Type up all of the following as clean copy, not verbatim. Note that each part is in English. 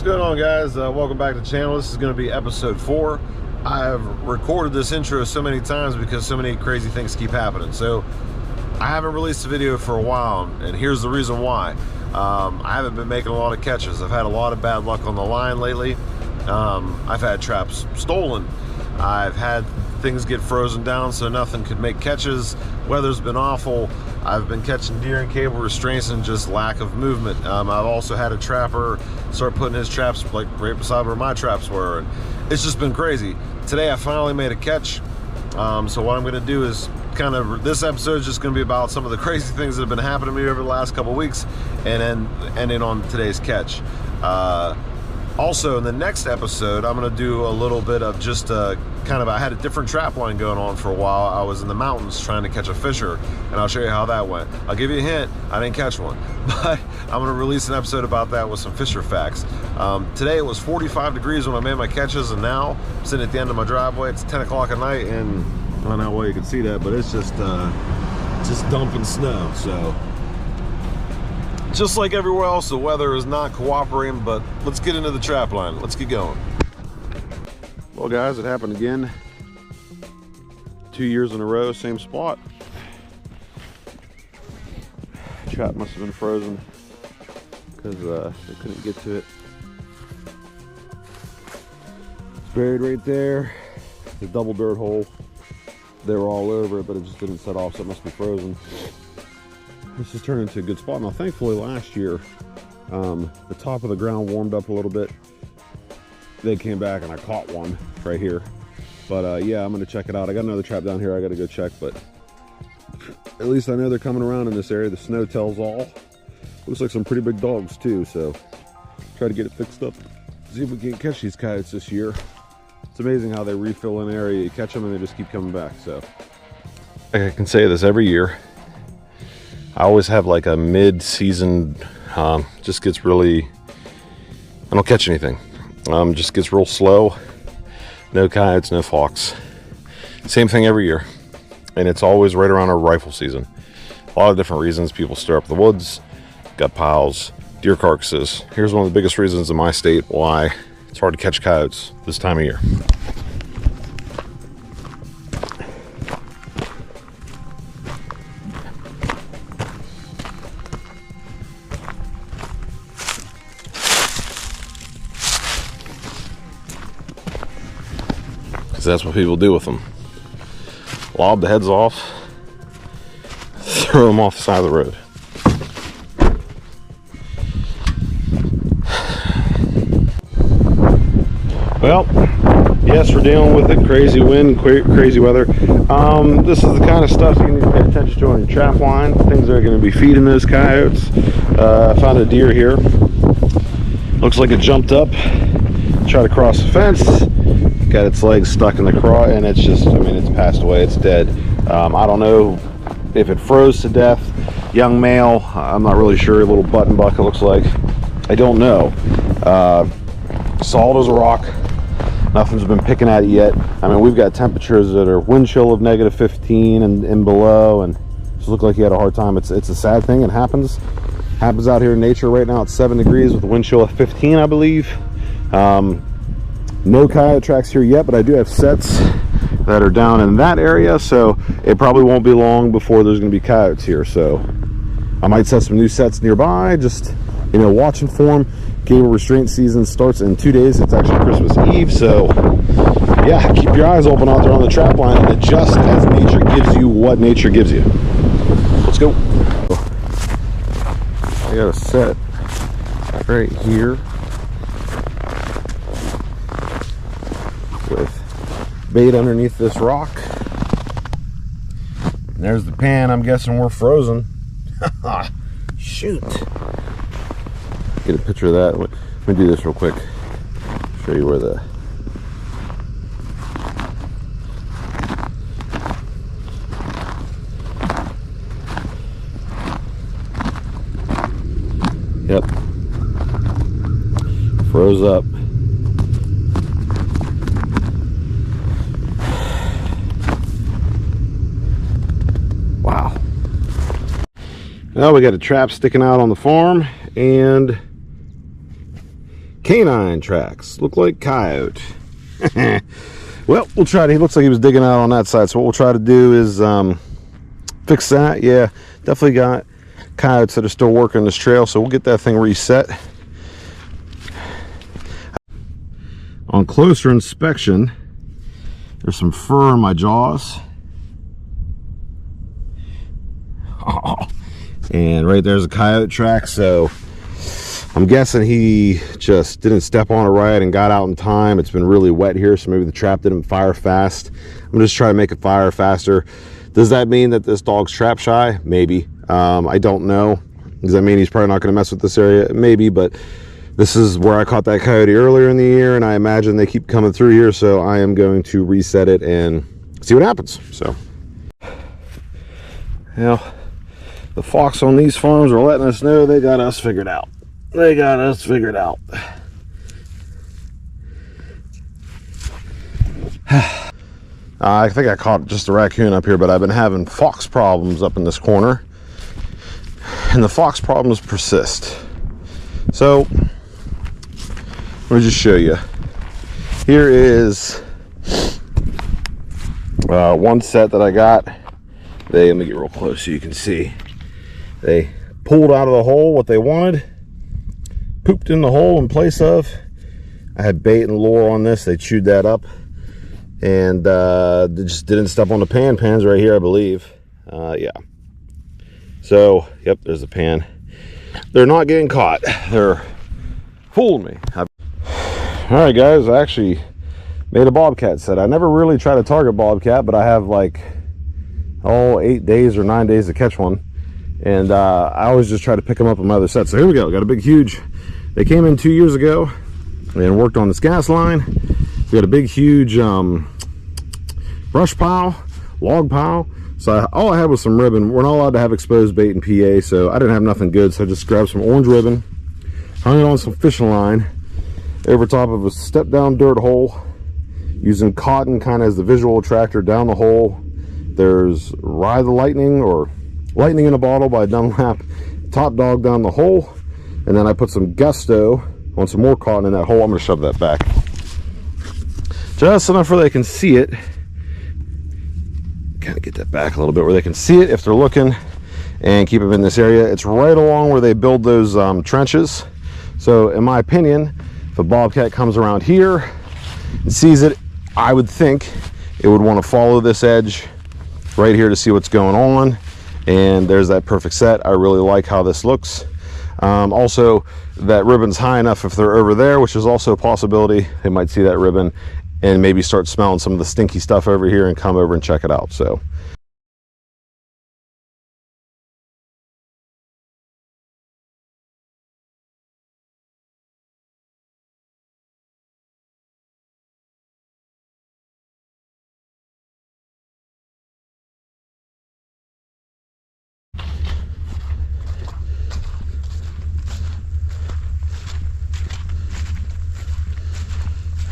What's going on, guys? Welcome back to the channel. This is going to be episode 4. I've recorded this intro so many times because so many crazy things keep happening. So I haven't released a video for a while, and here's the reason why. I haven't been making a lot of catches. I've had a lot of bad luck on the line lately. I've had traps stolen. I've had things get frozen down so nothing could make catches. Weather's been awful. I've been catching deer in cable restraints and just lack of movement. I've also had a trapper start putting his traps like right beside where my traps were, and it's just been crazy. Today I finally made a catch. So what I'm gonna do is this episode is just gonna be about some of the crazy things that have been happening to me over the last couple of weeks, and then ending on today's catch. Also, in the next episode, I'm going to do a little bit of just I had a different trap line going on for a while. I was in the mountains trying to catch a fisher, and I'll show you how that went. I'll give you a hint, I didn't catch one, but I'm going to release an episode about that with some fisher facts. Today it was 45 degrees when I made my catches, and now I'm sitting at the end of my driveway. It's 10 o'clock at night, and I don't know why you can see that, but it's just dumping snow. So just like everywhere else, the weather is not cooperating, but let's get into the trap line. Let's get going. Well, guys, it happened again. 2 years in a row, same spot. Trap must have been frozen because they couldn't get to it. It's buried right there. The double dirt hole. They were all over it, but it just didn't set off, so it must be frozen. This has turned into a good spot. Now, thankfully, last year, the top of the ground warmed up a little bit. They came back and I caught one right here. But yeah, I'm gonna check it out. I got another trap down here I gotta go check, but at least I know they're coming around in this area. The snow tells all. Looks like some pretty big dogs too, so try to get it fixed up. See if we can catch these coyotes this year. It's amazing how they refill an area. You catch them and they just keep coming back. So I can say this every year. I always have like a mid-season, just gets really, I don't catch anything. Just gets real slow. No coyotes, no fox. Same thing every year. And it's always right around our rifle season. A lot of different reasons. People stir up the woods, got piles, deer carcasses. Here's one of the biggest reasons in my state why it's hard to catch coyotes this time of year. That's what people do with them. Lob the heads off, throw them off the side of the road. Well, yes, we're dealing with it. Crazy wind, crazy weather. This is the kind of stuff you need to pay attention to on your trap line. Things that are going to be feeding those coyotes. I found a deer here. Looks like it jumped up, tried to cross the fence. Got its legs stuck in the craw, and it's just, I mean, it's passed away, it's dead. I don't know if it froze to death. Young male, I'm not really sure. A little button buck, it looks like. I don't know. Solid as a rock. Nothing's been picking at it yet. I mean, we've got temperatures that are wind chill of -15 and below, and just looked like he had a hard time. It's a sad thing. It happens out here in nature right now. It's 7 degrees with a wind chill of 15, I believe. No coyote tracks here yet, but I do have sets that are down in that area, so it probably won't be long before there's going to be coyotes here. So I might set some new sets nearby, just, you know, watching for them. Cable restraint season starts in 2 days. It's actually Christmas Eve, so yeah, keep your eyes open out there on the trap line and adjust as nature gives you what nature gives you. Let's go. I got a set right here with bait underneath this rock. And there's the pan. I'm guessing we're frozen. Shoot. Get a picture of that. Let me do this real quick. Show you where the yep, froze up. Wow. Well, we got a trap sticking out on the farm, and Canine tracks. Look like coyote. Well, we'll try to, he looks like he was digging out on that side, so what we'll try to do is fix that. Yeah, definitely got coyotes that are still working this trail, so we'll get that thing reset. On closer inspection, there's some fur in my jaws. Oh, and right there's a coyote track, so I'm guessing he just didn't step on it right and got out in time. It's been really wet here, so maybe the trap didn't fire fast. I'm just trying to make it fire faster. Does that mean that this dog's trap shy? Maybe. I don't know. Does that mean he's probably not going to mess with this area? Maybe, but this is where I caught that coyote earlier in the year, and I imagine they keep coming through here, so I am going to reset it and see what happens. So, well, the folks on these farms are letting us know they got us figured out. They got us figured out. I think I caught just a raccoon up here, but I've been having fox problems up in this corner, and the fox problems persist. So let me just show you. Here is one set that I got. Let me get real close so you can see. They pulled out of the hole what they wanted, pooped in the hole in place of. I had bait and lure on this. They chewed that up, and they just didn't step on the pans right here, I believe. Yeah. So, yep, there's the pan. They're not getting caught. They're fooling me. All right, guys, I actually made a bobcat set. I never really try to target bobcat, but I have like 8 days or 9 days to catch one, and I always just try to pick them up on my other set. So here we go. Got a big, huge. They came in 2 years ago and worked on this gas line. We got a big, huge brush pile, log pile. So all I had was some ribbon. We're not allowed to have exposed bait in PA, so I didn't have nothing good. So I just grabbed some orange ribbon, hung it on some fishing line over top of a step down dirt hole, using cotton kind of as the visual attractor down the hole. There's Ride the Lightning, or Lightning in a Bottle by Dunlap, Top Dog down the hole, and then I put some Gusto on some more cotton in that hole. I'm going to shove that back just enough where they can see it. Kind of get that back a little bit where they can see it if they're looking, and keep them in this area. It's right along where they build those trenches. So in my opinion, if a bobcat comes around here and sees it, I would think it would want to follow this edge right here to see what's going on. And there's that perfect set. I really like how this looks. Also, that ribbon's high enough if they're over there, which is also a possibility. They might see that ribbon and maybe start smelling some of the stinky stuff over here and come over and check it out. So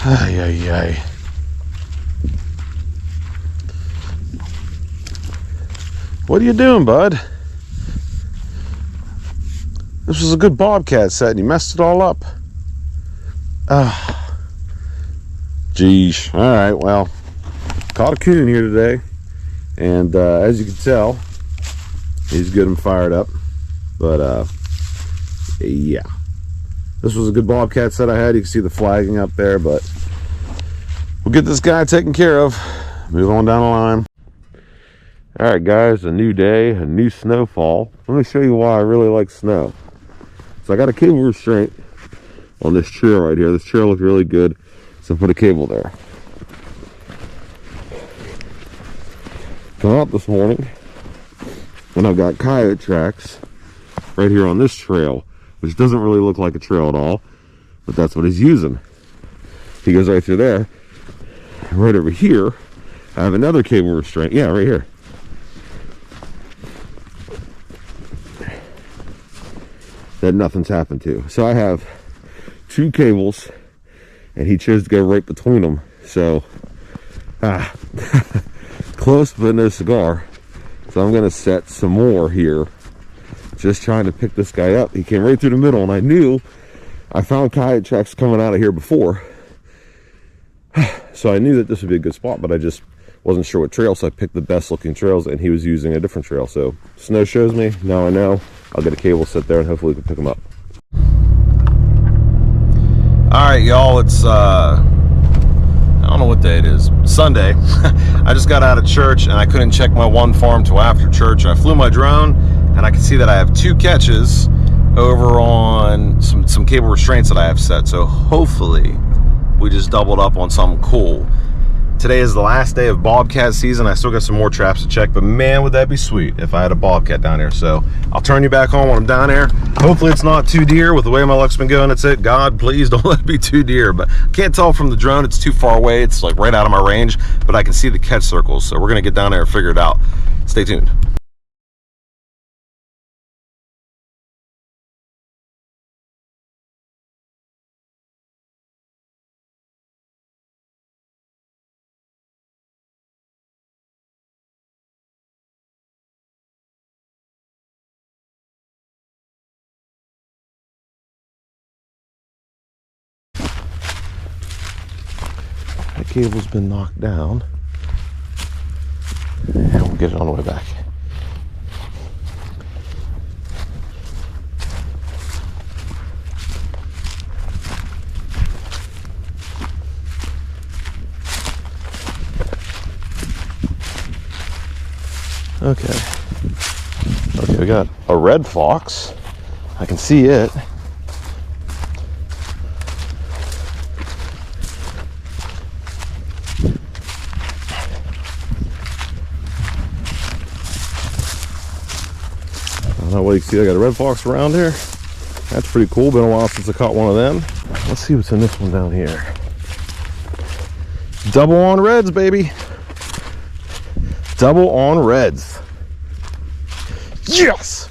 ay, ay, ay. What are you doing, bud? This was a good bobcat set and you messed it all up. Geesh. All right, well, caught a coon here today, and as you can tell, he's good and fired up. But yeah, this was a good bobcat set I had. You can see the flagging up there, but we'll get this guy taken care of. Move on down the line. All right, guys, a new day, a new snowfall. Let me show you why I really like snow. So I got a cable restraint on this trail right here. This trail looked really good, so I put a cable there. Come out this morning, and I've got coyote tracks right here on this trail, which doesn't really look like a trail at all, but that's what he's using. He goes right through there. Right over here, I have another cable restraint. Yeah, right here. That nothing's happened to. So I have two cables, and he chose to go right between them. So, close but no cigar. So I'm gonna set some more here, just trying to pick this guy up. He came right through the middle, and I knew I found coyote tracks coming out of here before, so I knew that this would be a good spot, but I just wasn't sure what trail, so I picked the best looking trails, and he was using a different trail. So snow shows me, now I know. I'll get a cable set there and hopefully we can pick him up. Alright y'all, it's I don't know what day it is, Sunday. I just got out of church and I couldn't check my one farm till after church. I flew my drone and I can see that I have 2 catches over on some cable restraints that I have set, so hopefully we just doubled up on something cool. Today is the last day of bobcat season. I still got some more traps to check, but man, would that be sweet if I had a bobcat down here. So I'll turn you back on when I'm down there. Hopefully it's not 2 deer. With the way my luck's been going, that's it. God, please don't let it be 2 deer. But I can't tell from the drone. It's too far away. It's like right out of my range, but I can see the catch circles. So we're gonna get down there and figure it out. Stay tuned. The cable's been knocked down, and we'll get it on the way back. Okay, we got a red fox. I can see it. I don't know what you can see. I got a red fox around here. That's pretty cool. Been a while since I caught one of them. Let's see what's in this one down here. Double on reds, baby. Double on reds. Yes!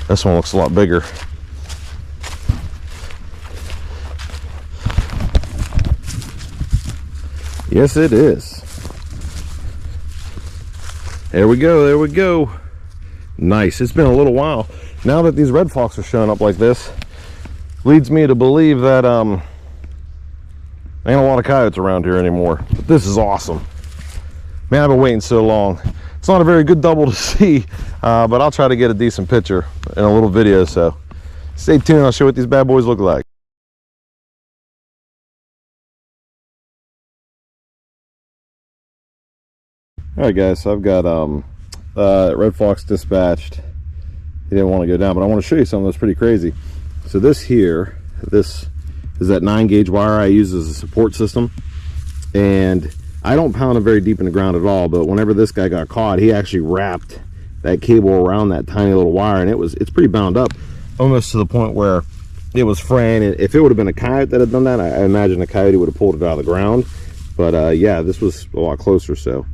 This one looks a lot bigger. Yes, it is. There we go, there we go. Nice. It's been a little while. Now that these red fox are showing up like this, leads me to believe that ain't a lot of coyotes around here anymore. But this is awesome. Man, I've been waiting so long. It's not a very good double to see, but I'll try to get a decent picture in a little video, so stay tuned. I'll show you what these bad boys look like. Alright guys, so I've got red fox dispatched. He didn't want to go down, but I want to show you something that's pretty crazy. So this here, this is that 9-gauge wire I use as a support system, and I don't pound it very deep in the ground at all, but whenever this guy got caught, he actually wrapped that cable around that tiny little wire, and it's pretty bound up, almost to the point where it was fraying. If it would have been a coyote that had done that, I imagine a coyote would have pulled it out of the ground. But yeah, this was a lot closer, so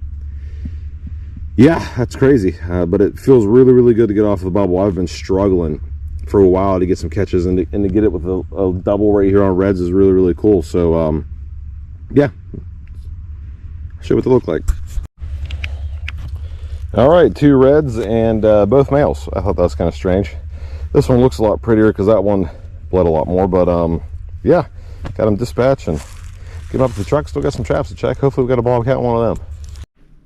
yeah, that's crazy. But it feels really, really good to get off the bubble. I've been struggling for a while to get some catches, and to get it with a double right here on reds is really, really cool. So yeah, I'll show you what they look like. All right, 2 reds and both males. I thought that was kind of strange. This one looks a lot prettier because that one bled a lot more, but yeah, got them dispatched and get them up to the truck. Still got some traps to check. Hopefully we got a bobcat in one of them.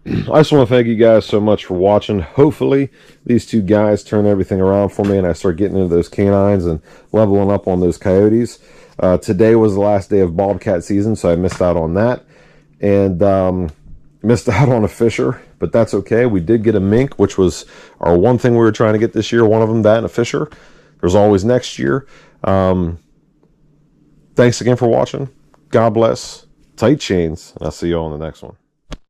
I just want to thank you guys so much for watching. Hopefully these 2 guys turn everything around for me and I start getting into those canines and leveling up on those coyotes. Today was the last day of bobcat season, so I missed out on that, and missed out on a fisher, but that's okay. We did get a mink, which was our one thing we were trying to get this year. One of them, that and a fisher. There's always next year. Thanks again for watching. God bless. Tight chains, and I'll see you all in the next one.